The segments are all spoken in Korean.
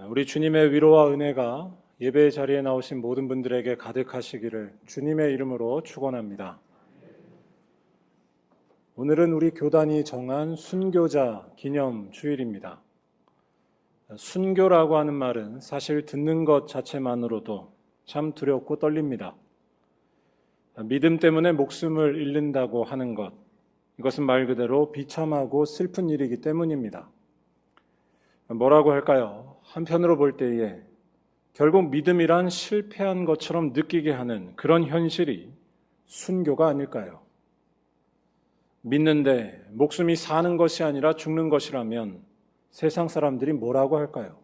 우리 주님의 위로와 은혜가 예배 자리에 나오신 모든 분들에게 가득하시기를 주님의 이름으로 축원합니다. 오늘은 우리 교단이 정한 순교자 기념 주일입니다. 순교라고 하는 말은 사실 듣는 것 자체만으로도 참 두렵고 떨립니다. 믿음 때문에 목숨을 잃는다고 하는 것, 이것은 말 그대로 비참하고 슬픈 일이기 때문입니다. 뭐라고 할까요? 한편으로 볼 때에 결국 믿음이란 실패한 것처럼 느끼게 하는 그런 현실이 순교가 아닐까요? 믿는데 목숨이 사는 것이 아니라 죽는 것이라면 세상 사람들이 뭐라고 할까요?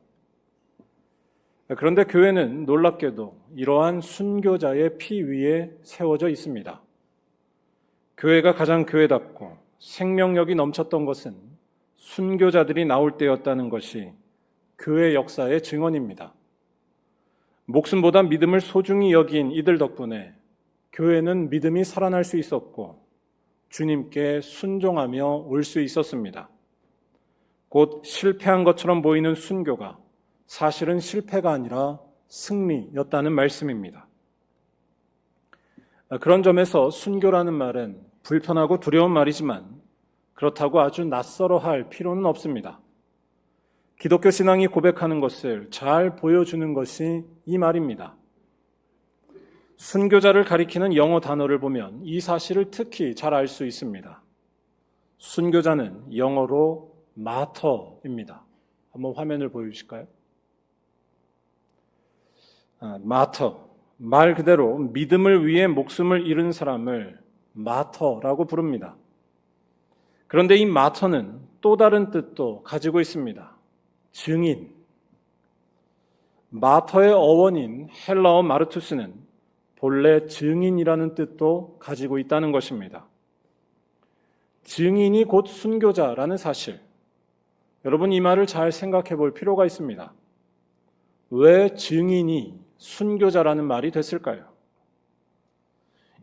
그런데 교회는 놀랍게도 이러한 순교자의 피 위에 세워져 있습니다. 교회가 가장 교회답고 생명력이 넘쳤던 것은 순교자들이 나올 때였다는 것이 교회 역사의 증언입니다. 목숨보다 믿음을 소중히 여긴 이들 덕분에 교회는 믿음이 살아날 수 있었고 주님께 순종하며 올 수 있었습니다. 곧 실패한 것처럼 보이는 순교가 사실은 실패가 아니라 승리였다는 말씀입니다. 그런 점에서 순교라는 말은 불편하고 두려운 말이지만 그렇다고 아주 낯설어 할 필요는 없습니다. 기독교 신앙이 고백하는 것을 잘 보여주는 것이 이 말입니다. 순교자를 가리키는 영어 단어를 보면 이 사실을 특히 잘 알 수 있습니다. 순교자는 영어로 마터입니다. 한번 화면을 보여주실까요? 마터, 말 그대로 믿음을 위해 목숨을 잃은 사람을 마터라고 부릅니다. 그런데 이 마터는 또 다른 뜻도 가지고 있습니다. 증인. 마터의 어원인 헬라어 마르투스는 본래 증인이라는 뜻도 가지고 있다는 것입니다. 증인이 곧 순교자라는 사실. 여러분 이 말을 잘 생각해 볼 필요가 있습니다. 왜 증인이 순교자라는 말이 됐을까요?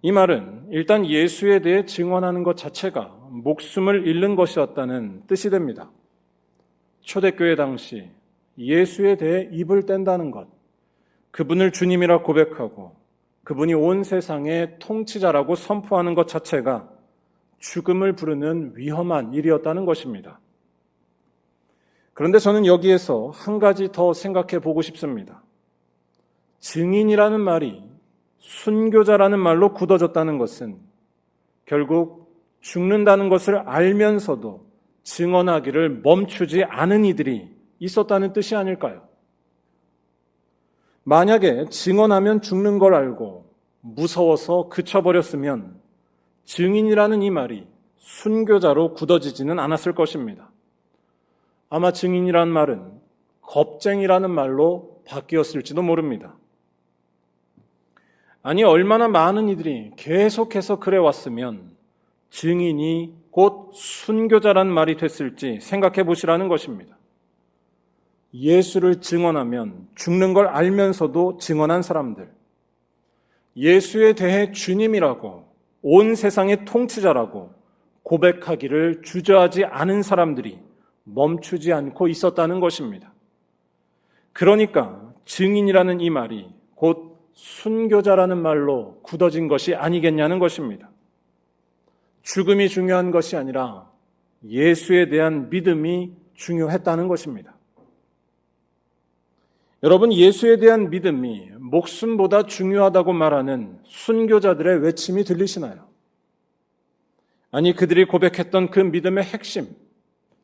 이 말은 일단 예수에 대해 증언하는 것 자체가 목숨을 잃는 것이었다는 뜻이 됩니다. 초대교회 당시 예수에 대해 입을 뗀다는 것, 그분을 주님이라 고백하고 그분이 온 세상의 통치자라고 선포하는 것 자체가 죽음을 부르는 위험한 일이었다는 것입니다. 그런데 저는 여기에서 한 가지 더 생각해 보고 싶습니다. 증인이라는 말이 순교자라는 말로 굳어졌다는 것은 결국 죽는다는 것을 알면서도 증언하기를 멈추지 않은 이들이 있었다는 뜻이 아닐까요? 만약에 증언하면 죽는 걸 알고 무서워서 그쳐버렸으면 증인이라는 이 말이 순교자로 굳어지지는 않았을 것입니다. 아마 증인이라는 말은 겁쟁이라는 말로 바뀌었을지도 모릅니다. 아니 얼마나 많은 이들이 계속해서 그래왔으면 증인이 곧 순교자란 말이 됐을지 생각해 보시라는 것입니다. 예수를 증언하면 죽는 걸 알면서도 증언한 사람들, 예수에 대해 주님이라고 온 세상의 통치자라고 고백하기를 주저하지 않은 사람들이 멈추지 않고 있었다는 것입니다. 그러니까 증인이라는 이 말이 곧 순교자라는 말로 굳어진 것이 아니겠냐는 것입니다. 죽음이 중요한 것이 아니라 예수에 대한 믿음이 중요했다는 것입니다. 여러분, 예수에 대한 믿음이 목숨보다 중요하다고 말하는 순교자들의 외침이 들리시나요? 아니, 그들이 고백했던 그 믿음의 핵심,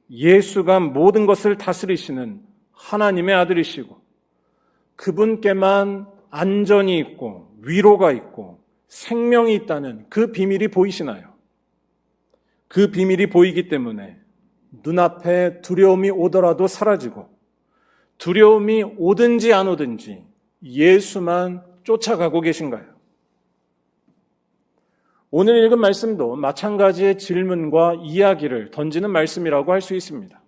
예수가 모든 것을 다스리시는 하나님의 아들이시고 그분께만 안전이 있고 위로가 있고 생명이 있다는 그 비밀이 보이시나요? 그 비밀이 보이기 때문에 눈앞에 두려움이 오더라도 사라지고 두려움이 오든지 안 오든지 예수만 쫓아가고 계신가요? 오늘 읽은 말씀도 마찬가지의 질문과 이야기를 던지는 말씀이라고 할 수 있습니다.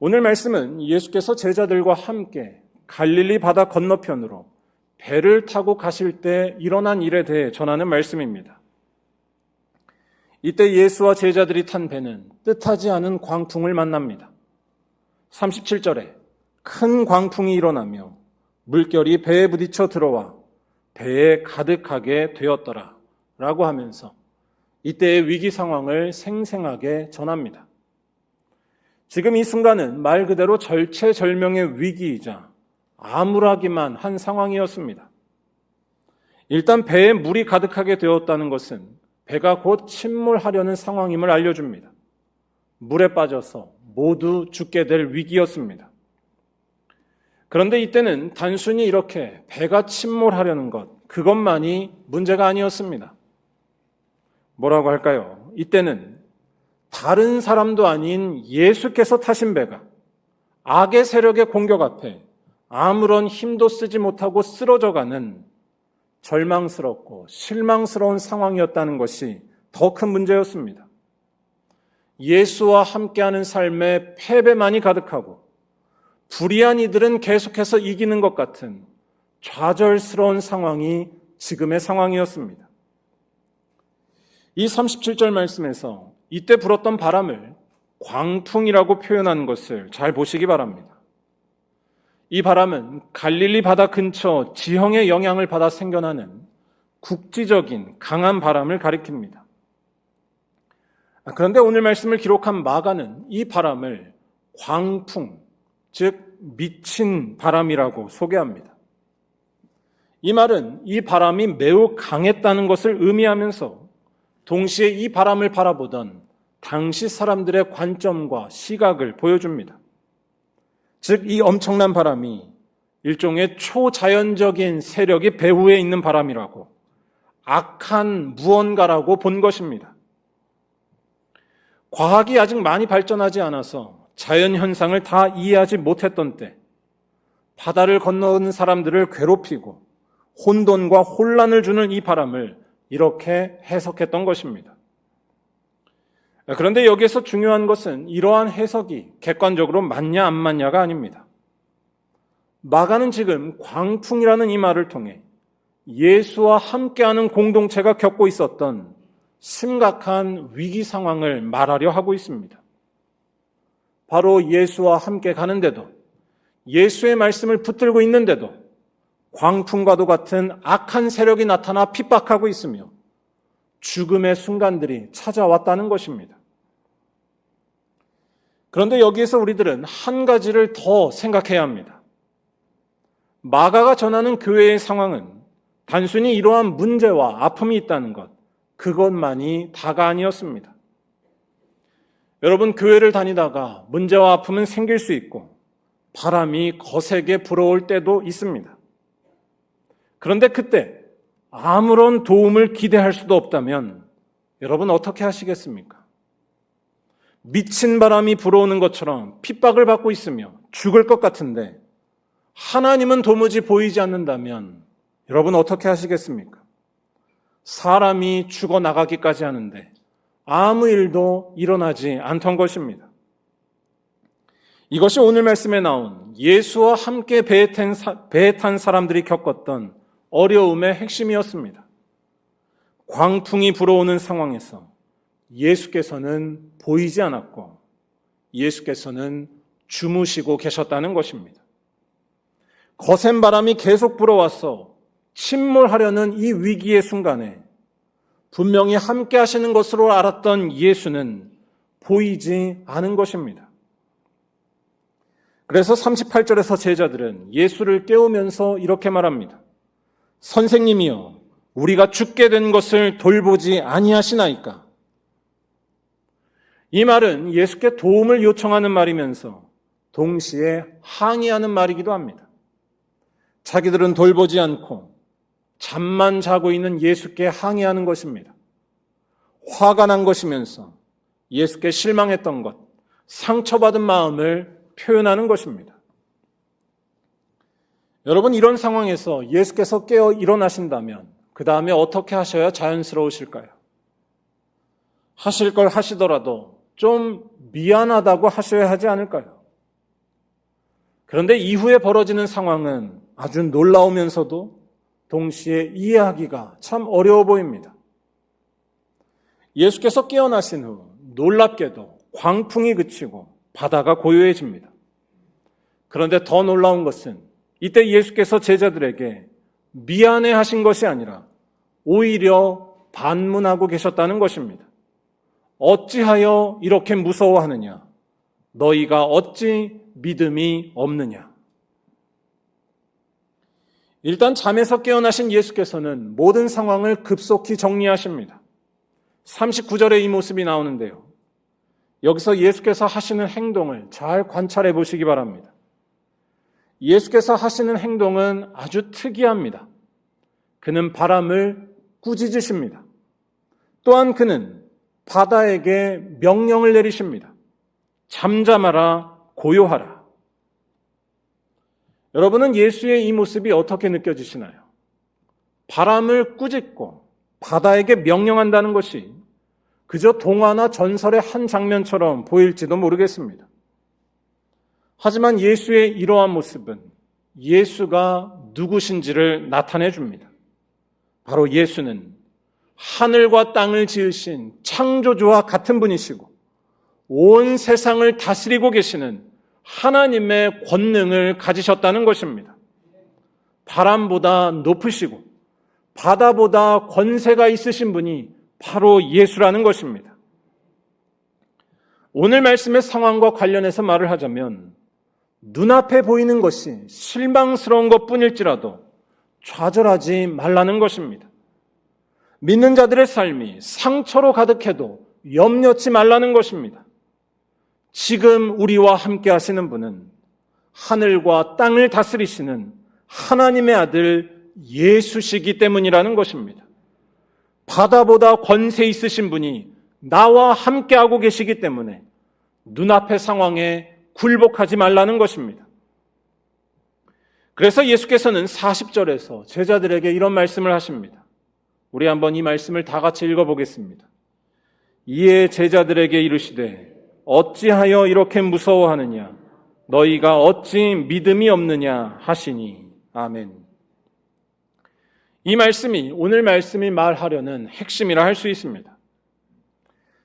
오늘 말씀은 예수께서 제자들과 함께 갈릴리 바다 건너편으로 배를 타고 가실 때 일어난 일에 대해 전하는 말씀입니다. 이때 예수와 제자들이 탄 배는 뜻하지 않은 광풍을 만납니다. 37절에 큰 광풍이 일어나며 물결이 배에 부딪혀 들어와 배에 가득하게 되었더라 라고 하면서 이때의 위기 상황을 생생하게 전합니다. 지금 이 순간은 말 그대로 절체절명의 위기이자 암울하기만 한 상황이었습니다. 일단 배에 물이 가득하게 되었다는 것은 배가 곧 침몰하려는 상황임을 알려줍니다. 물에 빠져서 모두 죽게 될 위기였습니다. 그런데 이때는 단순히 이렇게 배가 침몰하려는 것, 그것만이 문제가 아니었습니다. 뭐라고 할까요? 이때는 다른 사람도 아닌 예수께서 타신 배가 악의 세력의 공격 앞에 아무런 힘도 쓰지 못하고 쓰러져가는 절망스럽고 실망스러운 상황이었다는 것이 더 큰 문제였습니다. 예수와 함께하는 삶에 패배만이 가득하고 불의한 이들은 계속해서 이기는 것 같은 좌절스러운 상황이 지금의 상황이었습니다. 이 37절 말씀에서 이때 불었던 바람을 광풍이라고 표현한 것을 잘 보시기 바랍니다. 이 바람은 갈릴리 바다 근처 지형의 영향을 받아 생겨나는 국지적인 강한 바람을 가리킵니다. 그런데 오늘 말씀을 기록한 마가는 이 바람을 광풍, 즉 미친 바람이라고 소개합니다. 이 말은 이 바람이 매우 강했다는 것을 의미하면서 동시에 이 바람을 바라보던 당시 사람들의 관점과 시각을 보여줍니다. 즉, 이 엄청난 바람이 일종의 초자연적인 세력이 배후에 있는 바람이라고, 악한 무언가라고 본 것입니다. 과학이 아직 많이 발전하지 않아서 자연현상을 다 이해하지 못했던 때, 바다를 건너는 사람들을 괴롭히고 혼돈과 혼란을 주는 이 바람을 이렇게 해석했던 것입니다. 그런데 여기에서 중요한 것은 이러한 해석이 객관적으로 맞냐 안 맞냐가 아닙니다. 마가는 지금 광풍이라는 이 말을 통해 예수와 함께하는 공동체가 겪고 있었던 심각한 위기 상황을 말하려 하고 있습니다. 바로 예수와 함께 가는데도, 예수의 말씀을 붙들고 있는데도 광풍과도 같은 악한 세력이 나타나 핍박하고 있으며 죽음의 순간들이 찾아왔다는 것입니다. 그런데 여기에서 우리들은 한 가지를 더 생각해야 합니다. 마가가 전하는 교회의 상황은 단순히 이러한 문제와 아픔이 있다는 것, 그것만이 다가 아니었습니다. 여러분, 교회를 다니다가 문제와 아픔은 생길 수 있고 바람이 거세게 불어올 때도 있습니다. 그런데 그때 아무런 도움을 기대할 수도 없다면 여러분 어떻게 하시겠습니까? 미친 바람이 불어오는 것처럼 핍박을 받고 있으며 죽을 것 같은데 하나님은 도무지 보이지 않는다면 여러분 어떻게 하시겠습니까? 사람이 죽어나가기까지 하는데 아무 일도 일어나지 않던 것입니다. 이것이 오늘 말씀에 나온 예수와 함께 배에 탄 사람들이 겪었던 어려움의 핵심이었습니다. 광풍이 불어오는 상황에서 예수께서는 보이지 않았고 예수께서는 주무시고 계셨다는 것입니다. 거센 바람이 계속 불어와서 침몰하려는 이 위기의 순간에 분명히 함께 하시는 것으로 알았던 예수는 보이지 않은 것입니다. 그래서 38절에서 제자들은 예수를 깨우면서 이렇게 말합니다. 선생님이여, 우리가 죽게 된 것을 돌보지 아니하시나이까? 이 말은 예수께 도움을 요청하는 말이면서 동시에 항의하는 말이기도 합니다. 자기들은 돌보지 않고 잠만 자고 있는 예수께 항의하는 것입니다. 화가 난 것이면서 예수께 실망했던 것, 상처받은 마음을 표현하는 것입니다. 여러분, 이런 상황에서 예수께서 깨어 일어나신다면 그 다음에 어떻게 하셔야 자연스러우실까요? 하실 걸 하시더라도 좀 미안하다고 하셔야 하지 않을까요? 그런데 이후에 벌어지는 상황은 아주 놀라우면서도 동시에 이해하기가 참 어려워 보입니다. 예수께서 깨어나신 후 놀랍게도 광풍이 그치고 바다가 고요해집니다. 그런데 더 놀라운 것은 이때 예수께서 제자들에게 미안해 하신 것이 아니라 오히려 반문하고 계셨다는 것입니다. 어찌하여 이렇게 무서워하느냐? 너희가 어찌 믿음이 없느냐? 일단 잠에서 깨어나신 예수께서는 모든 상황을 급속히 정리하십니다. 39절에 이 모습이 나오는데요. 여기서 예수께서 하시는 행동을 잘 관찰해 보시기 바랍니다. 예수께서 하시는 행동은 아주 특이합니다. 그는 바람을 꾸짖으십니다. 또한 그는 바다에게 명령을 내리십니다. 잠잠하라, 고요하라. 여러분은 예수의 이 모습이 어떻게 느껴지시나요? 바람을 꾸짖고 바다에게 명령한다는 것이 그저 동화나 전설의 한 장면처럼 보일지도 모르겠습니다. 하지만 예수의 이러한 모습은 예수가 누구신지를 나타내 줍니다. 바로 예수는 하늘과 땅을 지으신 창조주와 같은 분이시고 온 세상을 다스리고 계시는 하나님의 권능을 가지셨다는 것입니다. 바람보다 높으시고 바다보다 권세가 있으신 분이 바로 예수라는 것입니다. 오늘 말씀의 상황과 관련해서 말을 하자면 눈앞에 보이는 것이 실망스러운 것뿐일지라도 좌절하지 말라는 것입니다. 믿는 자들의 삶이 상처로 가득해도 염려치 말라는 것입니다. 지금 우리와 함께 하시는 분은 하늘과 땅을 다스리시는 하나님의 아들 예수시기 때문이라는 것입니다. 바다보다 권세 있으신 분이 나와 함께하고 계시기 때문에 눈앞의 상황에 굴복하지 말라는 것입니다. 그래서 예수께서는 40절에서 제자들에게 이런 말씀을 하십니다. 우리 한번 이 말씀을 다 같이 읽어보겠습니다. 이에 제자들에게 이르시되 어찌하여 이렇게 무서워하느냐? 너희가 어찌 믿음이 없느냐 하시니. 아멘. 이 말씀이 오늘 말씀이 말하려는 핵심이라 할 수 있습니다.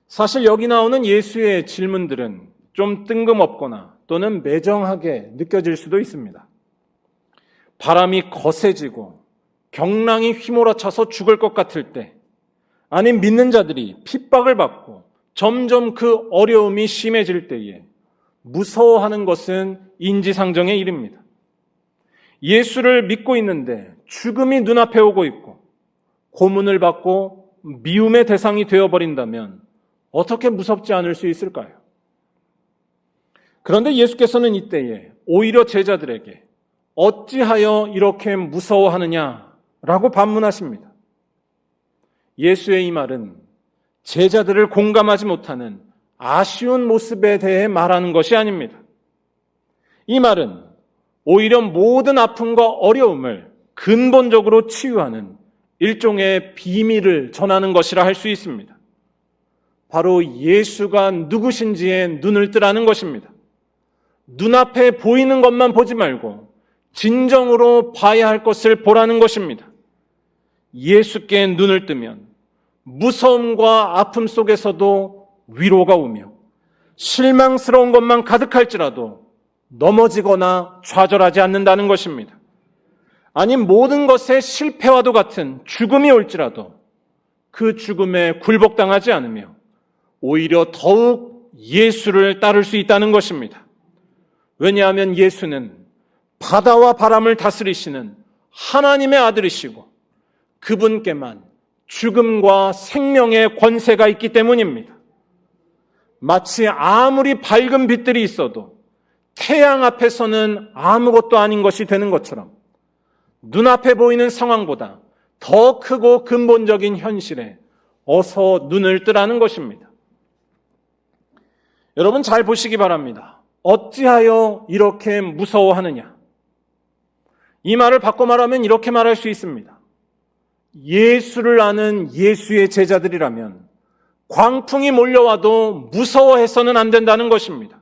사실 여기 나오는 예수의 질문들은 좀 뜬금없거나 또는 매정하게 느껴질 수도 있습니다. 바람이 거세지고 경랑이 휘몰아쳐서 죽을 것 같을 때, 아니 믿는 자들이 핍박을 받고 점점 그 어려움이 심해질 때에 무서워하는 것은 인지상정의 일입니다. 예수를 믿고 있는데 죽음이 눈앞에 오고 있고 고문을 받고 미움의 대상이 되어버린다면 어떻게 무섭지 않을 수 있을까요? 그런데 예수께서는 이때에 오히려 제자들에게 어찌하여 이렇게 무서워하느냐라고 반문하십니다. 예수의 이 말은 제자들을 공감하지 못하는 아쉬운 모습에 대해 말하는 것이 아닙니다. 이 말은 오히려 모든 아픔과 어려움을 근본적으로 치유하는 일종의 비밀을 전하는 것이라 할 수 있습니다. 바로 예수가 누구신지에 눈을 뜨라는 것입니다. 눈앞에 보이는 것만 보지 말고 진정으로 봐야 할 것을 보라는 것입니다. 예수께 눈을 뜨면 무서움과 아픔 속에서도 위로가 오며 실망스러운 것만 가득할지라도 넘어지거나 좌절하지 않는다는 것입니다. 아니 모든 것의 실패와도 같은 죽음이 올지라도 그 죽음에 굴복당하지 않으며 오히려 더욱 예수를 따를 수 있다는 것입니다. 왜냐하면 예수는 바다와 바람을 다스리시는 하나님의 아들이시고 그분께만 죽음과 생명의 권세가 있기 때문입니다. 마치 아무리 밝은 빛들이 있어도 태양 앞에서는 아무것도 아닌 것이 되는 것처럼 눈앞에 보이는 상황보다 더 크고 근본적인 현실에 어서 눈을 뜨라는 것입니다. 여러분 잘 보시기 바랍니다. 어찌하여 이렇게 무서워하느냐? 이 말을 바꿔 말하면 이렇게 말할 수 있습니다. 예수를 아는 예수의 제자들이라면 광풍이 몰려와도 무서워해서는 안 된다는 것입니다.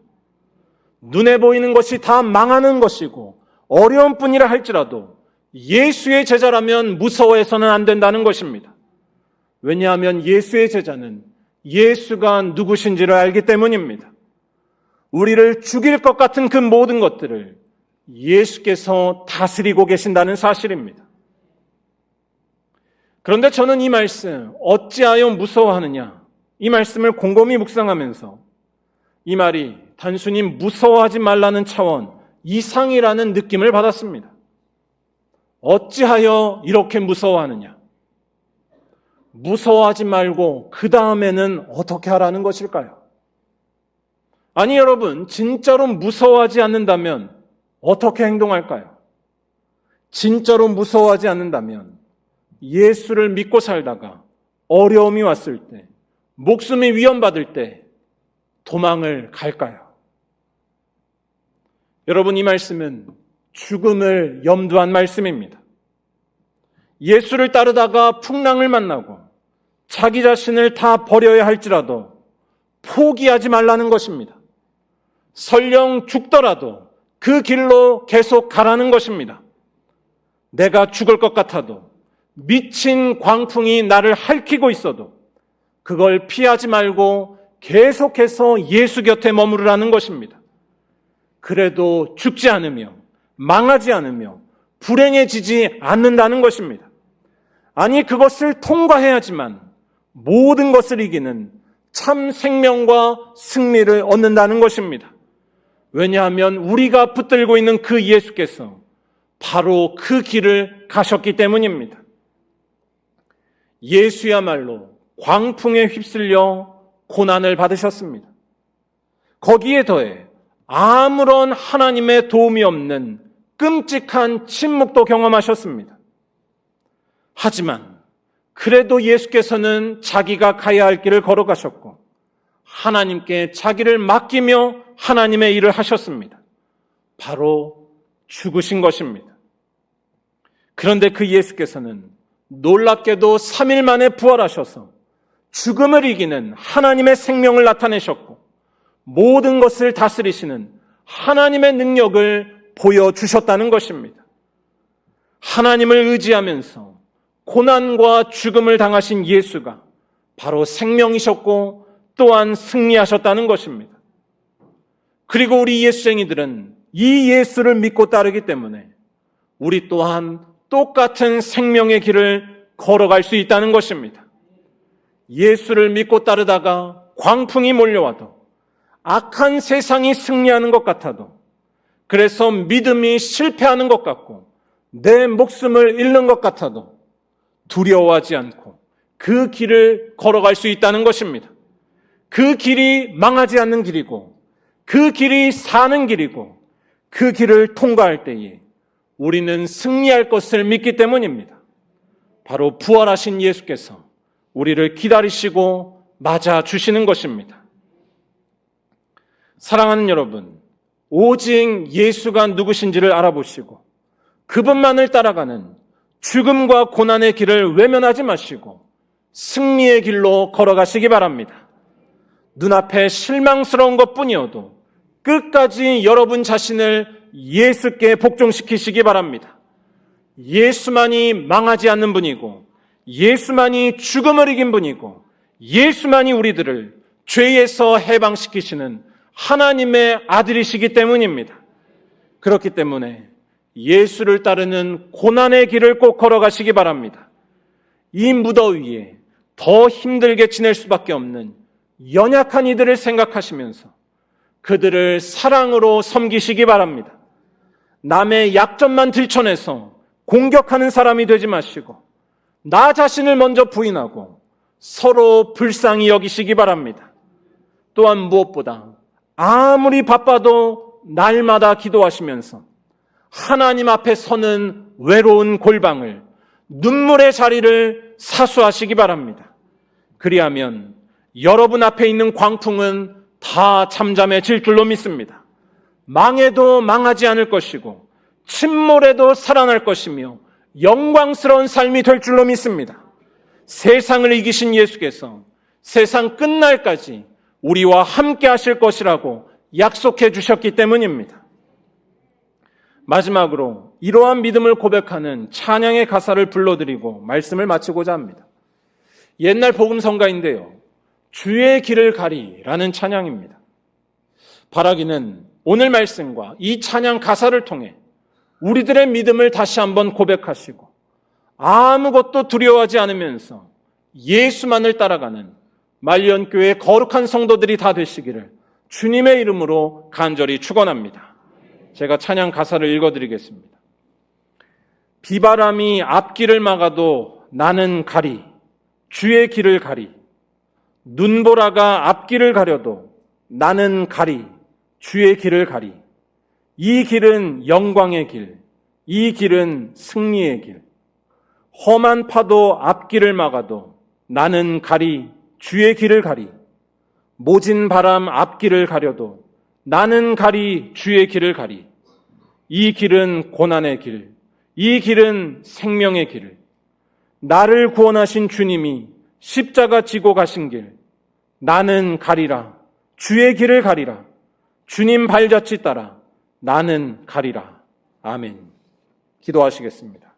눈에 보이는 것이 다 망하는 것이고 어려운 뿐이라 할지라도 예수의 제자라면 무서워해서는 안 된다는 것입니다. 왜냐하면 예수의 제자는 예수가 누구신지를 알기 때문입니다. 우리를 죽일 것 같은 그 모든 것들을 예수께서 다스리고 계신다는 사실입니다. 그런데 저는 이 말씀, 어찌하여 무서워하느냐, 이 말씀을 곰곰이 묵상하면서 이 말이 단순히 무서워하지 말라는 차원 이상이라는 느낌을 받았습니다. 어찌하여 이렇게 무서워하느냐? 무서워하지 말고 그 다음에는 어떻게 하라는 것일까요? 아니 여러분, 진짜로 무서워하지 않는다면 어떻게 행동할까요? 진짜로 무서워하지 않는다면 예수를 믿고 살다가 어려움이 왔을 때, 목숨이 위험받을 때 도망을 갈까요? 여러분, 이 말씀은 죽음을 염두한 말씀입니다. 예수를 따르다가 풍랑을 만나고 자기 자신을 다 버려야 할지라도 포기하지 말라는 것입니다. 설령 죽더라도 그 길로 계속 가라는 것입니다. 내가 죽을 것 같아도, 미친 광풍이 나를 핥히고 있어도 그걸 피하지 말고 계속해서 예수 곁에 머무르라는 것입니다. 그래도 죽지 않으며 망하지 않으며 불행해지지 않는다는 것입니다. 아니, 그것을 통과해야지만 모든 것을 이기는 참 생명과 승리를 얻는다는 것입니다. 왜냐하면 우리가 붙들고 있는 그 예수께서 바로 그 길을 가셨기 때문입니다. 예수야말로 광풍에 휩쓸려 고난을 받으셨습니다. 거기에 더해 아무런 하나님의 도움이 없는 끔찍한 침묵도 경험하셨습니다. 하지만 그래도 예수께서는 자기가 가야 할 길을 걸어가셨고 하나님께 자기를 맡기며 하나님의 일을 하셨습니다. 바로 죽으신 것입니다. 그런데 그 예수께서는 놀랍게도 3일 만에 부활하셔서 죽음을 이기는 하나님의 생명을 나타내셨고 모든 것을 다스리시는 하나님의 능력을 보여주셨다는 것입니다. 하나님을 의지하면서 고난과 죽음을 당하신 예수가 바로 생명이셨고 또한 승리하셨다는 것입니다. 그리고 우리 예수쟁이들은 이 예수를 믿고 따르기 때문에 우리 또한 똑같은 생명의 길을 걸어갈 수 있다는 것입니다. 예수를 믿고 따르다가 광풍이 몰려와도, 악한 세상이 승리하는 것 같아도, 그래서 믿음이 실패하는 것 같고 내 목숨을 잃는 것 같아도 두려워하지 않고 그 길을 걸어갈 수 있다는 것입니다. 그 길이 망하지 않는 길이고 그 길이 사는 길이고 그 길을 통과할 때에 우리는 승리할 것을 믿기 때문입니다. 바로 부활하신 예수께서 우리를 기다리시고 맞아주시는 것입니다. 사랑하는 여러분, 오직 예수가 누구신지를 알아보시고 그분만을 따라가는 죽음과 고난의 길을 외면하지 마시고 승리의 길로 걸어가시기 바랍니다. 눈앞에 실망스러운 것뿐이어도 끝까지 여러분 자신을 예수께 복종시키시기 바랍니다. 예수만이 망하지 않는 분이고 예수만이 죽음을 이긴 분이고 예수만이 우리들을 죄에서 해방시키시는 하나님의 아들이시기 때문입니다. 그렇기 때문에 예수를 따르는 고난의 길을 꼭 걸어가시기 바랍니다. 이 무더위에 더 힘들게 지낼 수밖에 없는 연약한 이들을 생각하시면서 그들을 사랑으로 섬기시기 바랍니다. 남의 약점만 들춰내서 공격하는 사람이 되지 마시고 나 자신을 먼저 부인하고 서로 불쌍히 여기시기 바랍니다. 또한 무엇보다 아무리 바빠도 날마다 기도하시면서 하나님 앞에 서는 외로운 골방을, 눈물의 자리를 사수하시기 바랍니다. 그리하면 여러분 앞에 있는 광풍은 다 잠잠해질 줄로 믿습니다. 망해도 망하지 않을 것이고 침몰해도 살아날 것이며 영광스러운 삶이 될 줄로 믿습니다. 세상을 이기신 예수께서 세상 끝날까지 우리와 함께 하실 것이라고 약속해 주셨기 때문입니다. 마지막으로 이러한 믿음을 고백하는 찬양의 가사를 불러드리고 말씀을 마치고자 합니다. 옛날 복음성가인데요, 주의 길을 가리라는 찬양입니다. 바라기는 오늘 말씀과 이 찬양 가사를 통해 우리들의 믿음을 다시 한번 고백하시고 아무것도 두려워하지 않으면서 예수만을 따라가는 말리언교회의 거룩한 성도들이 다 되시기를 주님의 이름으로 간절히 축원합니다. 제가 찬양 가사를 읽어드리겠습니다. 비바람이 앞길을 막아도 나는 가리, 주의 길을 가리. 눈보라가 앞길을 가려도 나는 가리, 주의 길을 가리. 이 길은 영광의 길, 이 길은 승리의 길. 험한 파도 앞길을 막아도 나는 가리, 주의 길을 가리. 모진 바람 앞길을 가려도 나는 가리, 주의 길을 가리. 이 길은 고난의 길, 이 길은 생명의 길. 나를 구원하신 주님이 십자가 지고 가신 길, 나는 가리라, 주의 길을 가리라. 주님 발자취 따라 나는 가리라. 아멘. 기도하시겠습니다.